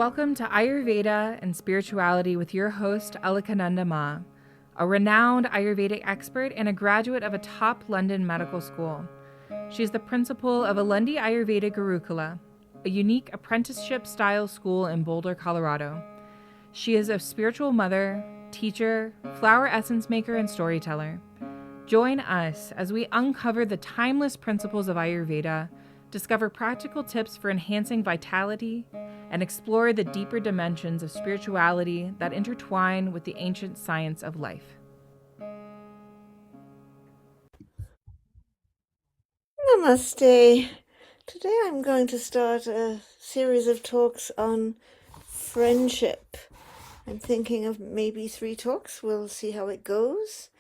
Welcome to Ayurveda and Spirituality with your host, Alakananda Ma, a renowned Ayurvedic expert and a graduate of a top London medical school. She is the principal of Alundi Ayurveda Gurukula, a unique apprenticeship-style school in Boulder, Colorado. She is a spiritual mother, teacher, flower essence maker, and storyteller. Join us as we uncover the timeless principles of Ayurveda, discover practical tips for enhancing vitality, and explore the deeper dimensions of spirituality that intertwine with the ancient science of life. Namaste. Today I'm going to start a series of talks on friendship. I'm thinking of maybe 3 talks. We'll see how it goes.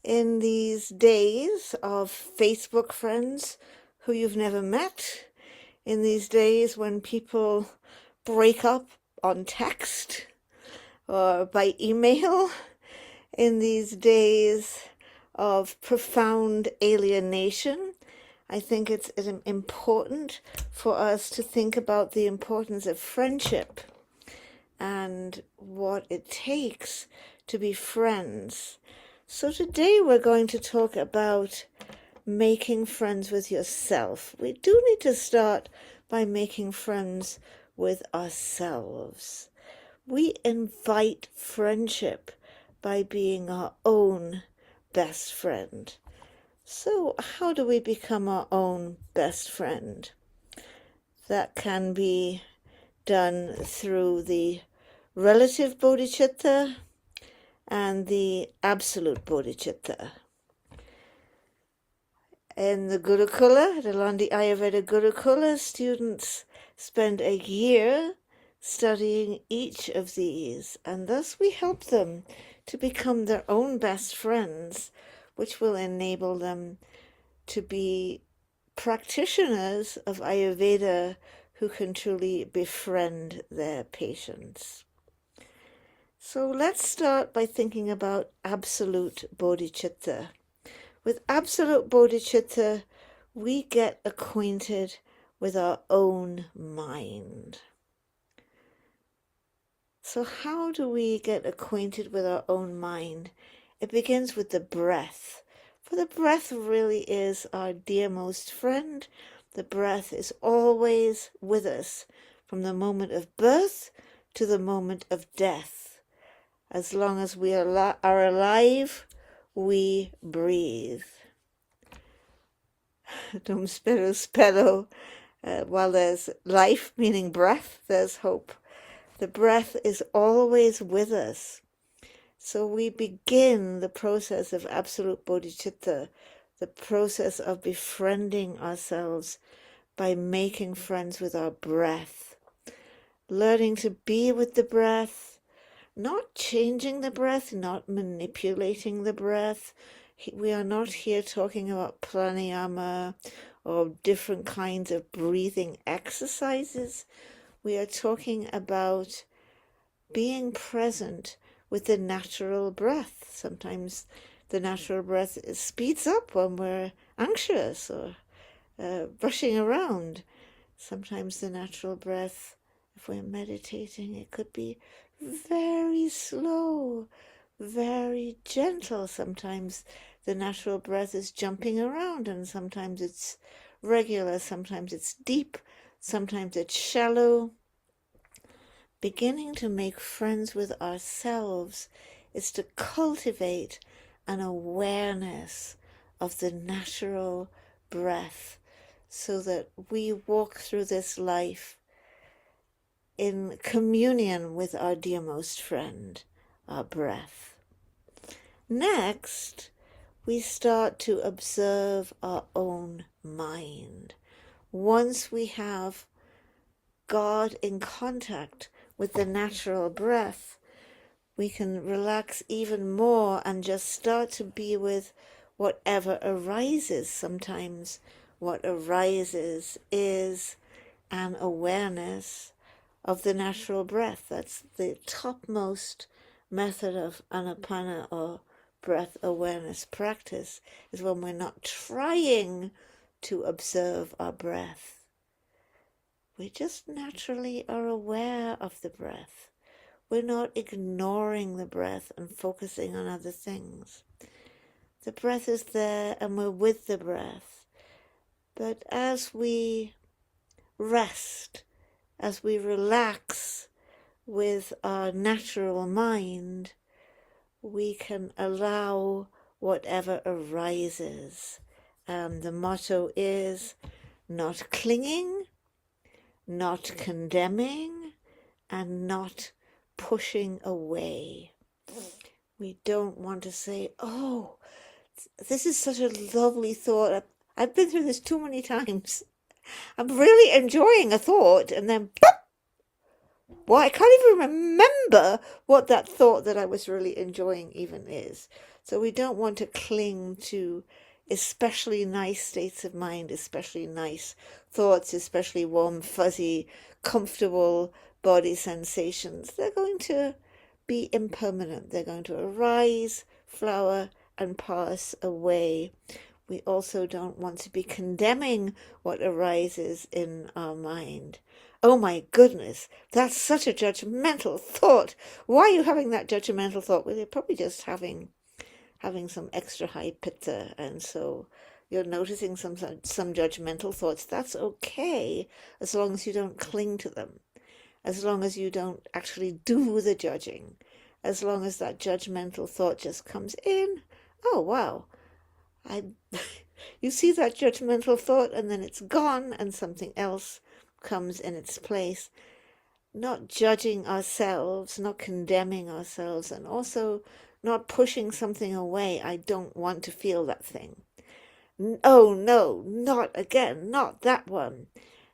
In these days of Facebook friends who you've never met, in these days when people break up on text or by email, in these days of profound alienation, I think it's important for us to think about the importance of friendship and what it takes to be friends. So today we're going to talk about making friends with yourself. We do need to start by making friends with ourselves. We invite friendship by being our own best friend. So how do we become our own best friend? That can be done through the relative bodhicitta and the absolute bodhicitta. In the Gurukula, the Alundi Ayurveda Gurukula, students spend a year studying each of these, and thus we help them to become their own best friends, which will enable them to be practitioners of Ayurveda who can truly befriend their patients. So let's start by thinking about absolute bodhicitta. With absolute bodhicitta, we get acquainted with our own mind. So how do we get acquainted with our own mind? It begins with the breath. For the breath really is our dearest friend. The breath is always with us from the moment of birth to the moment of death. As long as we are alive, we breathe. Dum spero spero. While there's life, meaning breath, there's hope. The breath is always with us. So we begin the process of absolute bodhicitta, the process of befriending ourselves by making friends with our breath, learning to be with the breath, not changing the breath, not manipulating the breath. We are not here talking about pranayama or different kinds of breathing exercises. We are talking about being present with the natural breath. Sometimes the natural breath speeds up when we're anxious or rushing around. Sometimes the natural breath, if we're meditating, it could be very slow, very gentle. Sometimes the natural breath is jumping around, and sometimes it's regular, sometimes it's deep, sometimes it's shallow. Beginning to make friends with ourselves is to cultivate an awareness of the natural breath so that we walk through this life in communion with our dearest friend, our breath. Next, we start to observe our own mind. Once we have God in contact with the natural breath, we can relax even more and just start to be with whatever arises. Sometimes what arises is an awareness of the natural breath. That's the topmost method of anapana or breath awareness practice, is when we're not trying to observe our breath. We just naturally are aware of the breath. We're not ignoring the breath and focusing on other things. The breath is there and we're with the breath. But as we rest, as we relax with our natural mind, we can allow whatever arises. The motto is not clinging, not condemning, and not pushing away. We don't want to say, oh, this is such a lovely thought. I've been through this too many times. I'm really enjoying a thought, and then, well, I can't even remember what that thought that I was really enjoying even is. So we don't want to cling to especially nice states of mind, especially nice thoughts, especially warm, fuzzy, comfortable body sensations. They're going to be impermanent. They're going to arise, flower, and pass away. We also don't want to be condemning what arises in our mind. Oh my goodness, that's such a judgmental thought. Why are you having that judgmental thought? Well, you're probably just having some extra high pitta, and so you're noticing some judgmental thoughts. That's okay, as long as you don't cling to them, as long as you don't actually do the judging, as long as that judgmental thought just comes in. Oh wow, you see that judgmental thought, and then it's gone, and something else comes in its place. Not judging ourselves, not condemning ourselves, and also not pushing something away. I don't want to feel that thing. Oh no, not again, not that one.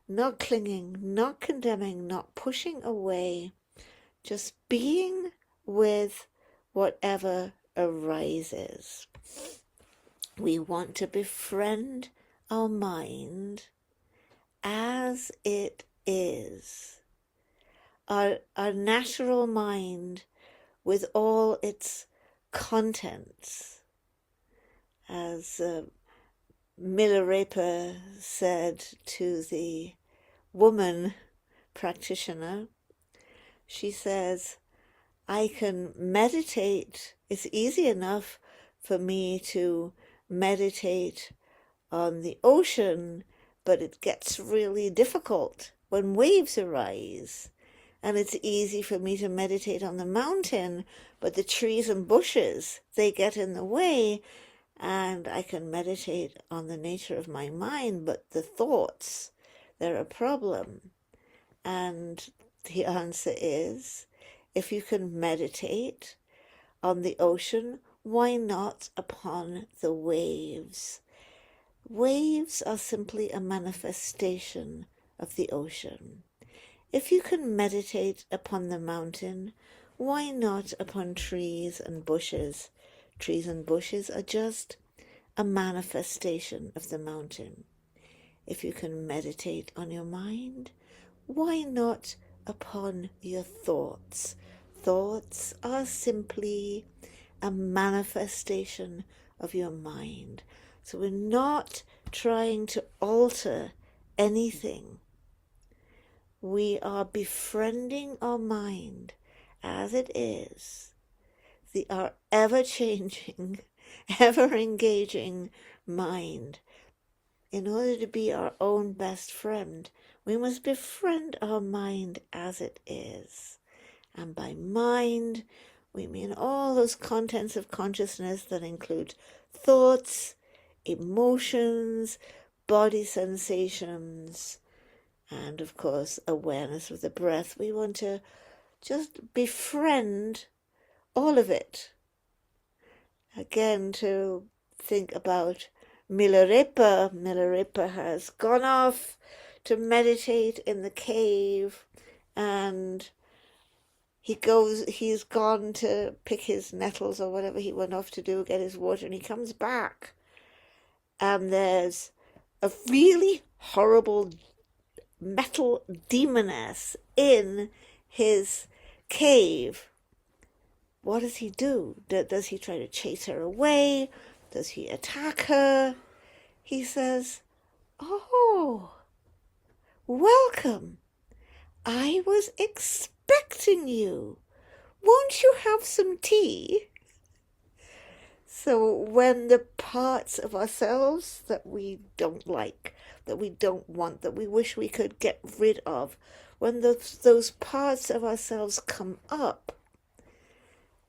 Not clinging, not condemning, not pushing away. Just being with whatever arises. We want to befriend our mind as it is. Our natural mind with all its contents. As Milarepa said to the woman practitioner, she says, I can meditate. It's easy enough for me to meditate on the ocean, but it gets really difficult when waves arise. And it's easy for me to meditate on the mountain, but the trees and bushes, they get in the way. And I can meditate on the nature of my mind, but the thoughts, they're a problem. And the answer is, if you can meditate on the ocean, why not upon the waves? Waves are simply a manifestation of the ocean. If you can meditate upon the mountain, why not upon trees and bushes? Trees and bushes are just a manifestation of the mountain. If you can meditate on your mind, why not upon your thoughts? Thoughts are simply a manifestation of your mind. So we're not trying to alter anything. We are befriending our mind as it is, our ever-changing, ever-engaging mind. In order to be our own best friend, we must befriend our mind as it is. And by mind, we mean all those contents of consciousness that include thoughts, emotions, body sensations, and of course, awareness of the breath. We want to just befriend all of it. Again, to think about Milarepa. Milarepa has gone off to meditate in the cave, and he's gone to pick his nettles or whatever he went off to do, get his water, and he comes back. And there's a really horrible metal demoness in his cave. What does he do? Does he try to chase her away? Does he attack her? He says, oh, welcome. I was expecting you. Won't you have some tea? So when the parts of ourselves that we don't like, that we don't want, that we wish we could get rid of, when those parts of ourselves come up,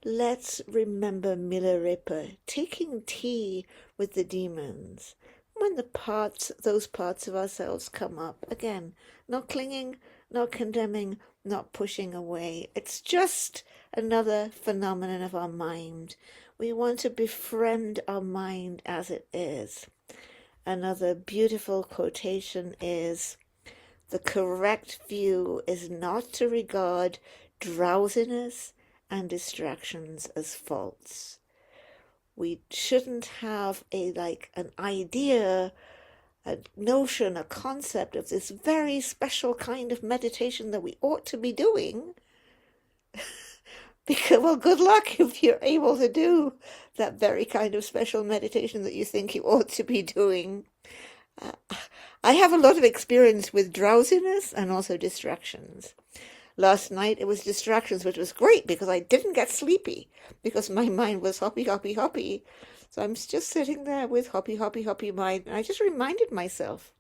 let's remember Milarepa taking tea with the demons. When those parts of ourselves come up, again, not clinging, not condemning, not pushing away. It's just another phenomenon of our mind. We want to befriend our mind as it is. Another beautiful quotation is, the correct view is not to regard drowsiness and distractions as faults. We shouldn't have an idea, a notion, a concept of this very special kind of meditation that we ought to be doing. Because, well, good luck if you're able to do that very kind of special meditation that you think you ought to be doing. I have a lot of experience with drowsiness and also distractions. Last night it was distractions, which was great because I didn't get sleepy because my mind was hoppy, hoppy, hoppy. So I'm just sitting there with hoppy, hoppy, hoppy mind, and I just reminded myself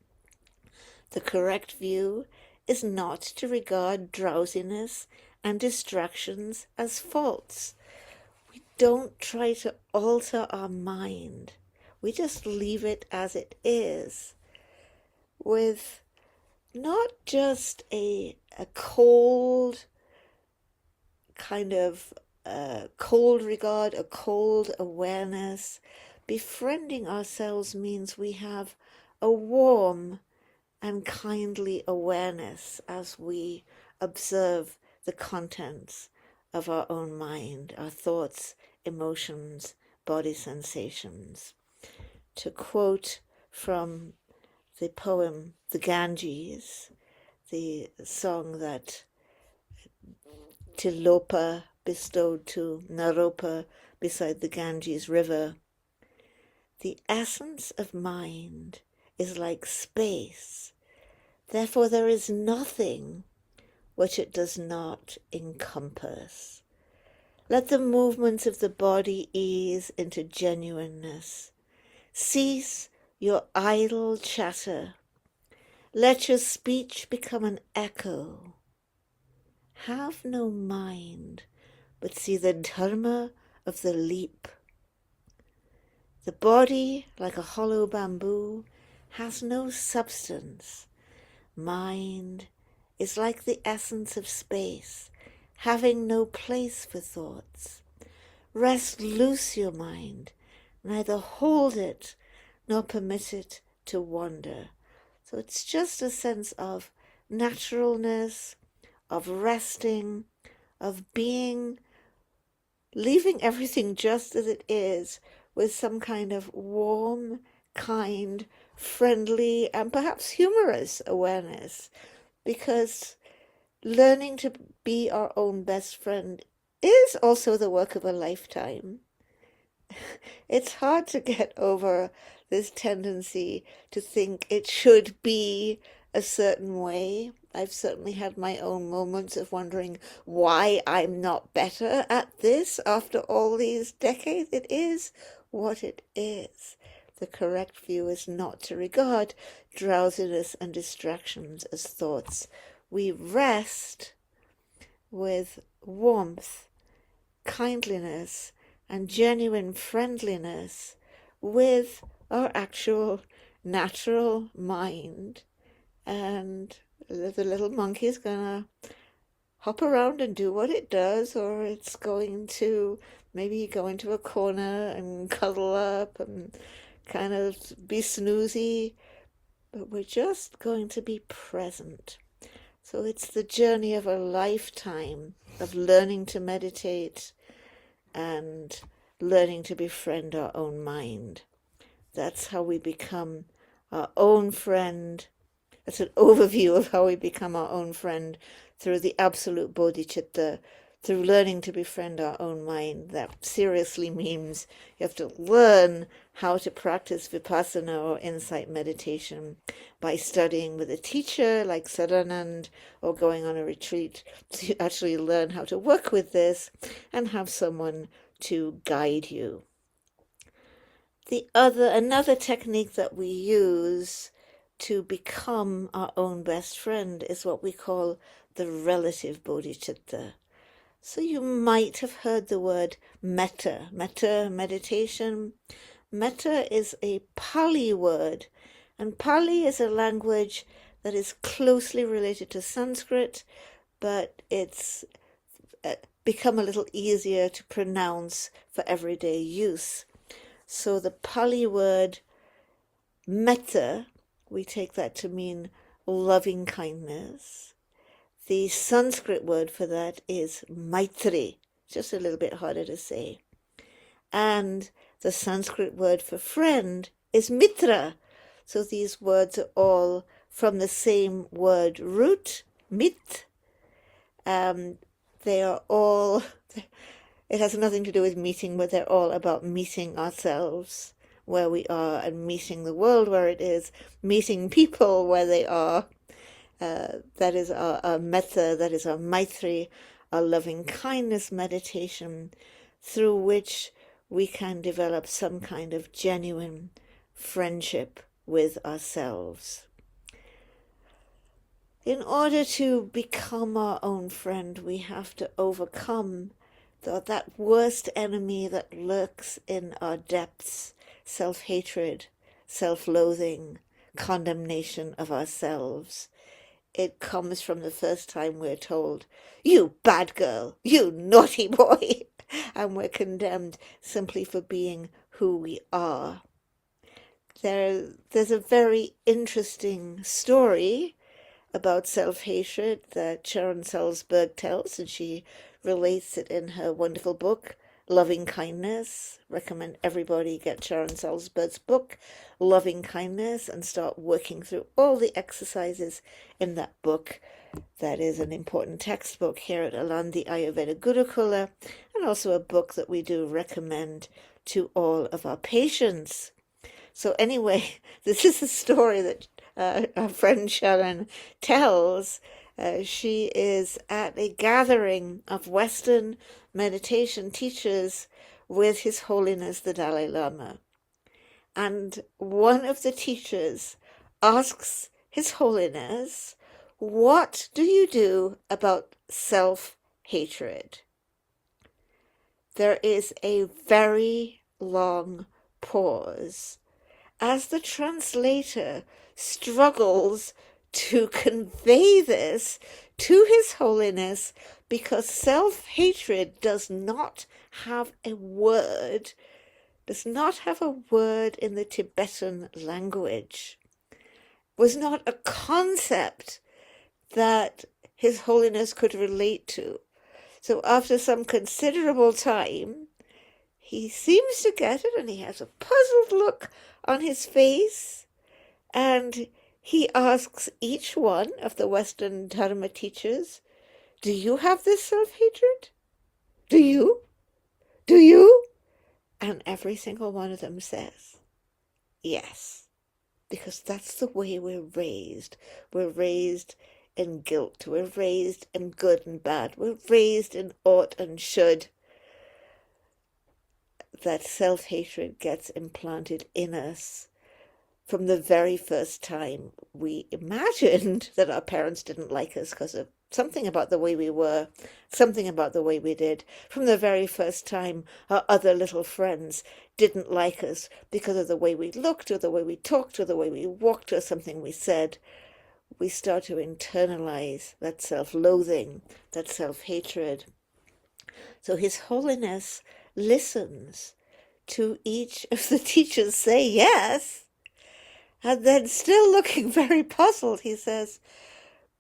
the correct view is not to regard drowsiness and distractions as faults. We don't try to alter our mind. We just leave it as it is, with not just a cold kind of cold regard, a cold awareness. Befriending ourselves means we have a warm and kindly awareness as we observe the contents of our own mind, our thoughts, emotions, body sensations. To quote from the poem The Ganges, the song that Tilopa bestowed to Naropa beside the Ganges River, the essence of mind is like space. Therefore there is nothing which it does not encompass. Let the movements of the body ease into genuineness. Cease your idle chatter. Let your speech become an echo. Have no mind, but see the dharma of the leap. The body, like a hollow bamboo, has no substance. Mind is like the essence of space, having no place for thoughts. Rest loose your mind, neither hold it nor permit it to wander. So it's just a sense of naturalness, of resting, of being, leaving everything just as it is, with some kind of warm, kind, friendly, and perhaps humorous awareness. Because learning to be our own best friend is also the work of a lifetime. It's hard to get over this tendency to think it should be a certain way. I've certainly had my own moments of wondering why I'm not better at this after all these decades. It is what it is. The correct view is not to regard drowsiness and distractions as thoughts. We rest with warmth, kindliness, and genuine friendliness with our actual natural mind. And the little monkey's gonna hop around and do what it does, or it's going to maybe go into a corner and cuddle up and kind of be snoozy, but we're just going to be present. So it's the journey of a lifetime of learning to meditate and learning to befriend our own mind. That's how we become our own friend. That's an overview of how we become our own friend through the absolute bodhicitta, through learning to befriend our own mind. That seriously means you have to learn how to practice vipassana or insight meditation by studying with a teacher like Sadanand or going on a retreat to actually learn how to work with this and have someone to guide you. Another technique that we use to become our own best friend is what we call the relative bodhicitta. So you might have heard the word metta meditation. Metta is a Pali word, and Pali is a language that is closely related to Sanskrit, but it's become a little easier to pronounce for everyday use. So the Pali word metta, we take that to mean loving kindness. The Sanskrit word for that is maitri, just a little bit harder to say. And the Sanskrit word for friend is mitra. So these words are all from the same word root, mit. They are all, it has nothing to do with meeting, but they're all about meeting ourselves where we are and meeting the world where it is, meeting people where they are. That is our metta, that is our maitri, our loving kindness meditation, through which we can develop some kind of genuine friendship with ourselves. In order to become our own friend, we have to overcome that worst enemy that lurks in our depths, self-hatred, self-loathing, condemnation of ourselves. It comes from the first time we're told, "You bad girl, you naughty boy," and we're condemned simply for being who we are. There's a very interesting story about self-hatred that Sharon Salzberg tells, and she relates it in her wonderful book, Loving Kindness. Recommend everybody get Sharon Salzberg's book, Loving Kindness, and start working through all the exercises in that book. That is an important textbook here at Alandi Ayurveda Gurukula, and also a book that we do recommend to all of our patients. So anyway, this is a story that our friend Sharon tells. She is at a gathering of Western meditation teachers with His Holiness the Dalai Lama. And one of the teachers asks His Holiness, "What do you do about self-hatred?" There is a very long pause as the translator struggles to convey this to His Holiness, because self-hatred does not have a word in the Tibetan language, was not a concept that His Holiness could relate to. So after some considerable time, he seems to get it, and he has a puzzled look on his face, and he asks each one of the Western Dharma teachers, "Do you have this self-hatred? Do you? Do you?" And every single one of them says, yes, because that's the way we're raised. We're raised in guilt. We're raised in good and bad. We're raised in ought and should. That self-hatred gets implanted in us from the very first time we imagined that our parents didn't like us because of something about the way we were, something about the way we did. From the very first time our other little friends didn't like us because of the way we looked or the way we talked or the way we walked or something we said, we start to internalize that self-loathing, that self-hatred. So His Holiness listens to each of the teachers say yes, and then, still looking very puzzled, he says,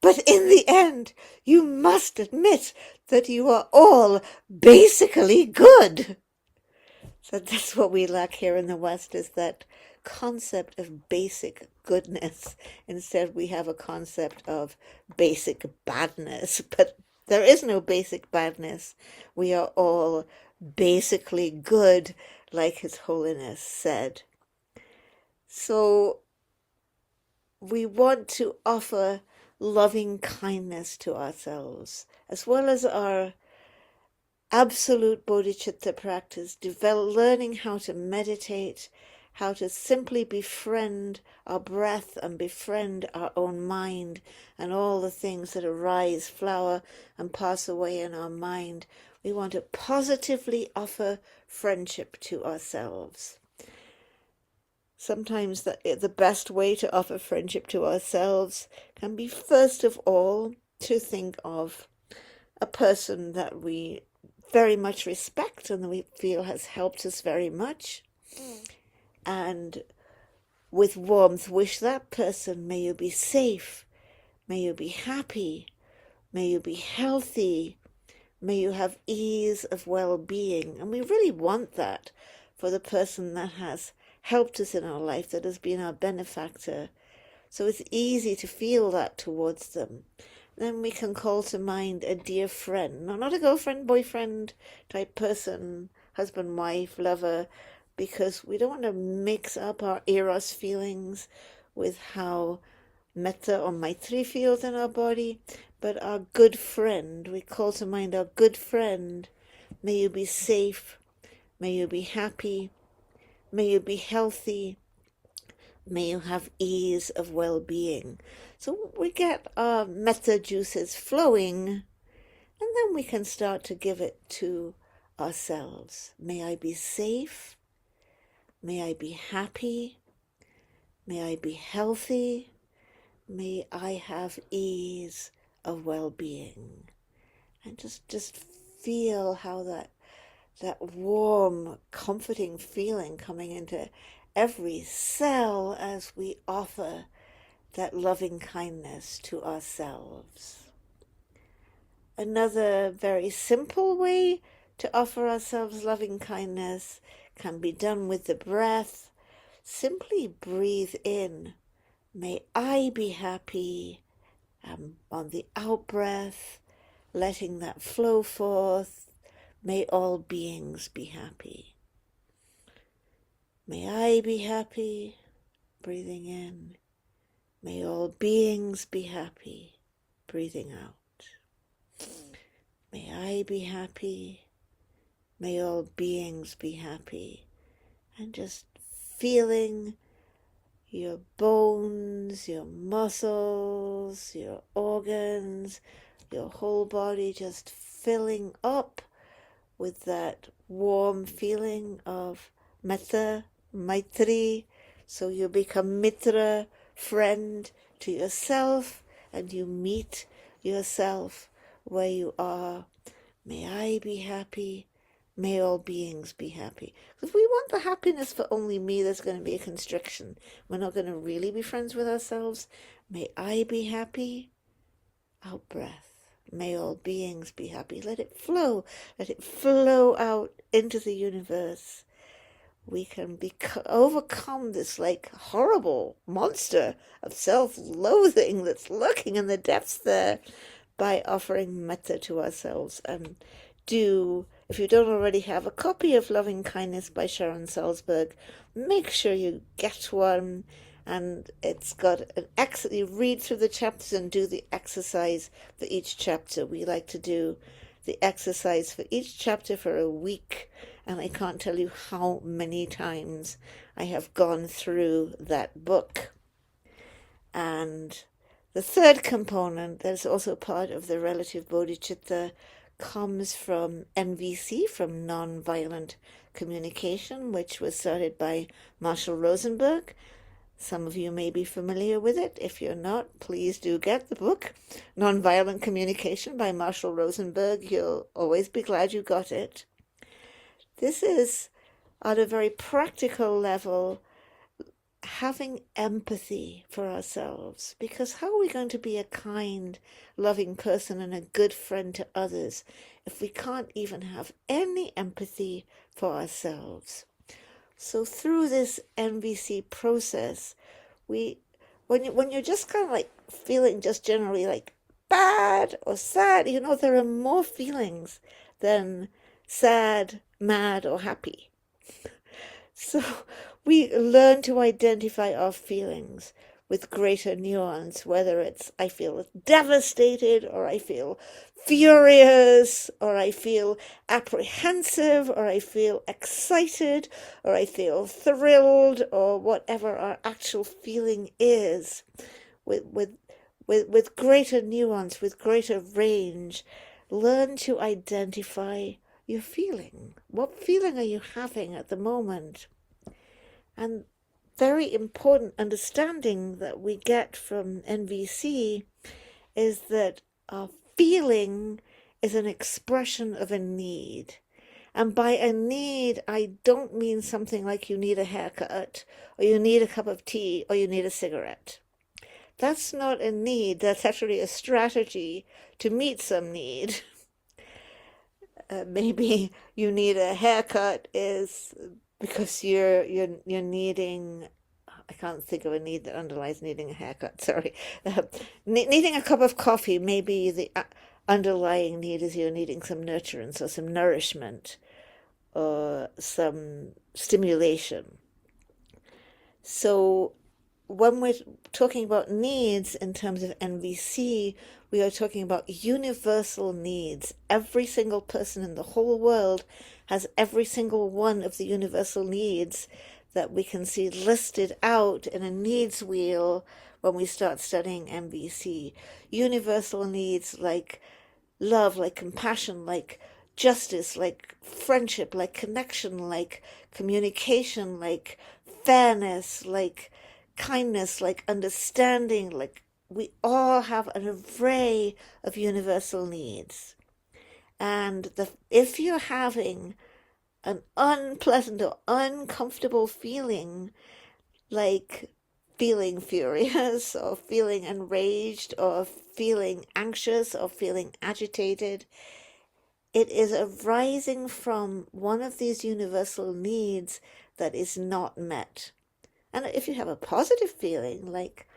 "But in the end, you must admit that you are all basically good." So that's what we lack here in the West, is that concept of basic goodness. Instead, we have a concept of basic badness. But There is no basic badness. We are all basically good, like His Holiness said. So we want to offer loving kindness to ourselves, as well as our absolute bodhicitta practice, learning how to meditate, how to simply befriend our breath and befriend our own mind and all the things that arise, flower, and pass away in our mind. We want to positively offer friendship to ourselves. Sometimes the best way to offer friendship to ourselves can be, first of all, to think of a person that we very much respect and we feel has helped us very much, and with warmth wish that person, may you be safe, may you be happy, may you be healthy, may you have ease of well-being. And we really want that for the person that has helped us in our life, that has been our benefactor. So it's easy to feel that towards them. Then we can call to mind a dear friend. No, not a girlfriend, boyfriend type person, husband, wife, lover, because we don't want to mix up our eros feelings with how metta or maitri feels in our body. But our good friend, we call to mind our good friend. May you be safe, may you be happy, may you be healthy, may you have ease of well-being. So we get our metta juices flowing, and then we can start to give it to ourselves. May I be safe, may I be happy, may I be healthy, may I have ease of well-being. And just feel how that warm, comforting feeling coming into every cell as we offer that loving kindness to ourselves. Another very simple way to offer ourselves loving kindness can be done with the breath. Simply breathe in, may I be happy, and on the out-breath, letting that flow forth, may all beings be happy. May I be happy, breathing in. May all beings be happy, breathing out. May I be happy, may all beings be happy. And just feeling your bones, your muscles, your organs, your whole body just filling up with that warm feeling of metta, maitri, so you become mitra, friend to yourself, and you meet yourself where you are. May I be happy, may all beings be happy. If we want the happiness for only me, there's going to be a constriction. We're not going to really be friends with ourselves. May I be happy, out breath. May all beings be happy. Let it flow out into the universe. We can overcome this like horrible monster of self-loathing that's lurking in the depths there by offering metta to ourselves. And if you don't already have a copy of Loving Kindness by Sharon Salzberg, make sure you get one. And it's got you read through the chapters and do the exercise for each chapter. We like to do the exercise for each chapter for a week, and I can't tell you how many times I have gone through that book. And the third component, that's also part of the relative bodhicitta, comes from NVC, from Nonviolent Communication, which was started by Marshall Rosenberg. Some of you may be familiar with it. If you're not, please do get the book, Nonviolent Communication by Marshall Rosenberg. You'll always be glad you got it. This is, at a very practical level, having empathy for ourselves. Because how are we going to be a kind, loving person and a good friend to others if we can't even have any empathy for ourselves? So through this NVC process, when you're just kind of like feeling just generally like bad or sad. There are more feelings than sad, mad, or happy. So we learn to identify our feelings with greater nuance, whether it's I feel devastated, or I feel furious, or I feel apprehensive, or I feel excited, or I feel thrilled, or whatever our actual feeling is, with greater nuance, with greater range. Learn to identify your feeling. What feeling are you having at the moment? And very important understanding that we get from NVC is that our feeling is an expression of a need. And by a need, I don't mean something like you need a haircut, or you need a cup of tea, or you need a cigarette. That's not a need. That's actually a strategy to meet some need. Maybe you need a haircut is because you're needing, I can't think of a need that underlies needing a haircut, sorry. Needing a cup of coffee, maybe the underlying need is you're needing some nurturance or some nourishment or some stimulation. So when we're talking about needs in terms of NVC, we are talking about universal needs. Every single person in the whole world has every single one of the universal needs that we can see listed out in a needs wheel when we start studying NVC. Universal needs like love, like compassion, like justice, like friendship, like connection, like communication, like fairness, like kindness, like understanding, like we all have an array of universal needs. And if you're having an unpleasant or uncomfortable feeling, like feeling furious or feeling enraged or feeling anxious or feeling agitated, it is arising from one of these universal needs that is not met. And if you have a positive feeling, like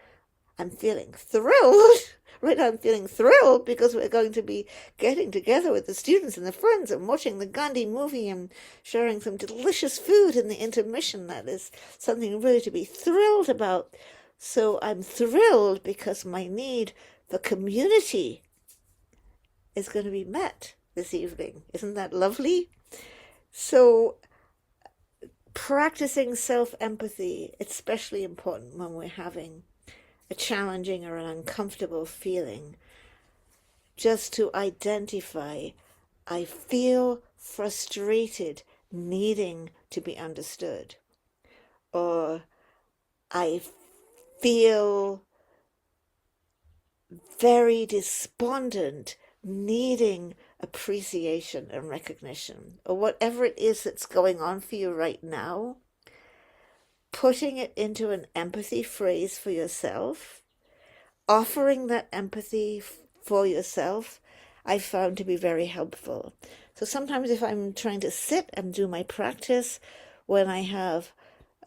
I'm feeling thrilled, right now I'm feeling thrilled because we're going to be getting together with the students and the friends and watching the Gandhi movie and sharing some delicious food in the intermission. That is something really to be thrilled about. So I'm thrilled because my need for community is going to be met this evening. Isn't that lovely? So practicing self-empathy, it's especially important when we're having a challenging or an uncomfortable feeling. Just to identify, I feel frustrated, needing to be understood. Or I feel very despondent, needing appreciation and recognition, or whatever it is that's going on for you right now. Putting it into an empathy phrase for yourself, offering that empathy for yourself, I found to be very helpful. So sometimes if I'm trying to sit and do my practice when I have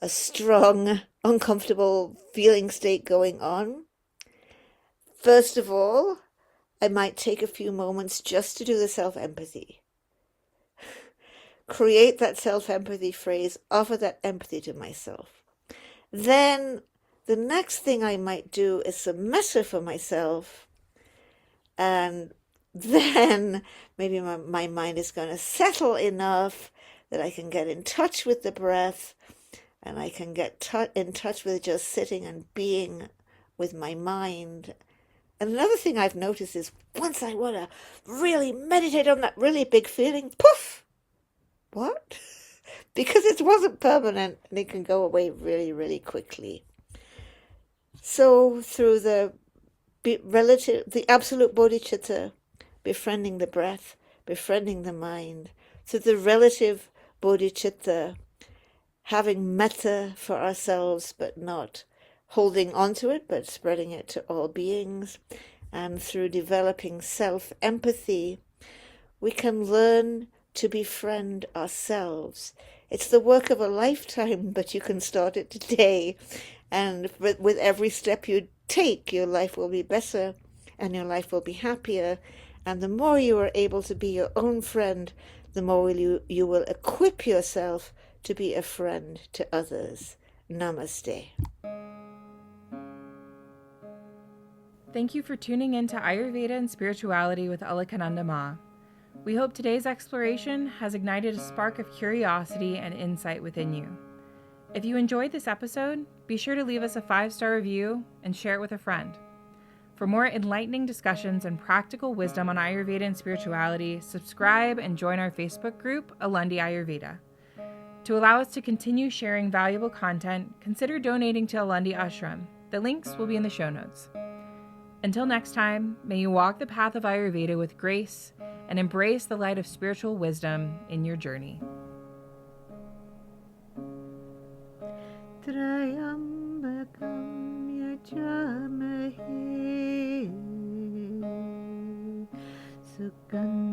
a strong, uncomfortable feeling state going on, first of all, I might take a few moments just to do the self-empathy. Create that self-empathy phrase, offer that empathy to myself. Then the next thing I might do is some metta for myself, and then maybe my mind is going to settle enough that I can get in touch with the breath, and I can get in touch with just sitting and being with my mind. And another thing I've noticed is once I want to really meditate on that really big feeling, poof! What? Because it wasn't permanent and it can go away really, really quickly. So through the absolute bodhicitta, befriending the breath, befriending the mind, through the relative bodhicitta, having metta for ourselves but not holding on to it but spreading it to all beings, and through developing self-empathy, we can learn to befriend ourselves. It's the work of a lifetime, but you can start it today. And with every step you take, your life will be better and your life will be happier. And the more you are able to be your own friend, the more you will equip yourself to be a friend to others. Namaste. Thank you for tuning in to Ayurveda and Spirituality with Alakananda Ma. We hope today's exploration has ignited a spark of curiosity and insight within you. If you enjoyed this episode, be sure to leave us a 5-star review and share it with a friend. For more enlightening discussions and practical wisdom on Ayurveda and spirituality, subscribe and join our Facebook group, Alundi Ayurveda. To allow us to continue sharing valuable content, consider donating to Alundi Ashram. The links will be in the show notes. Until next time, may you walk the path of Ayurveda with grace and embrace the light of spiritual wisdom in your journey. Trayambakam yajamahe Sugandham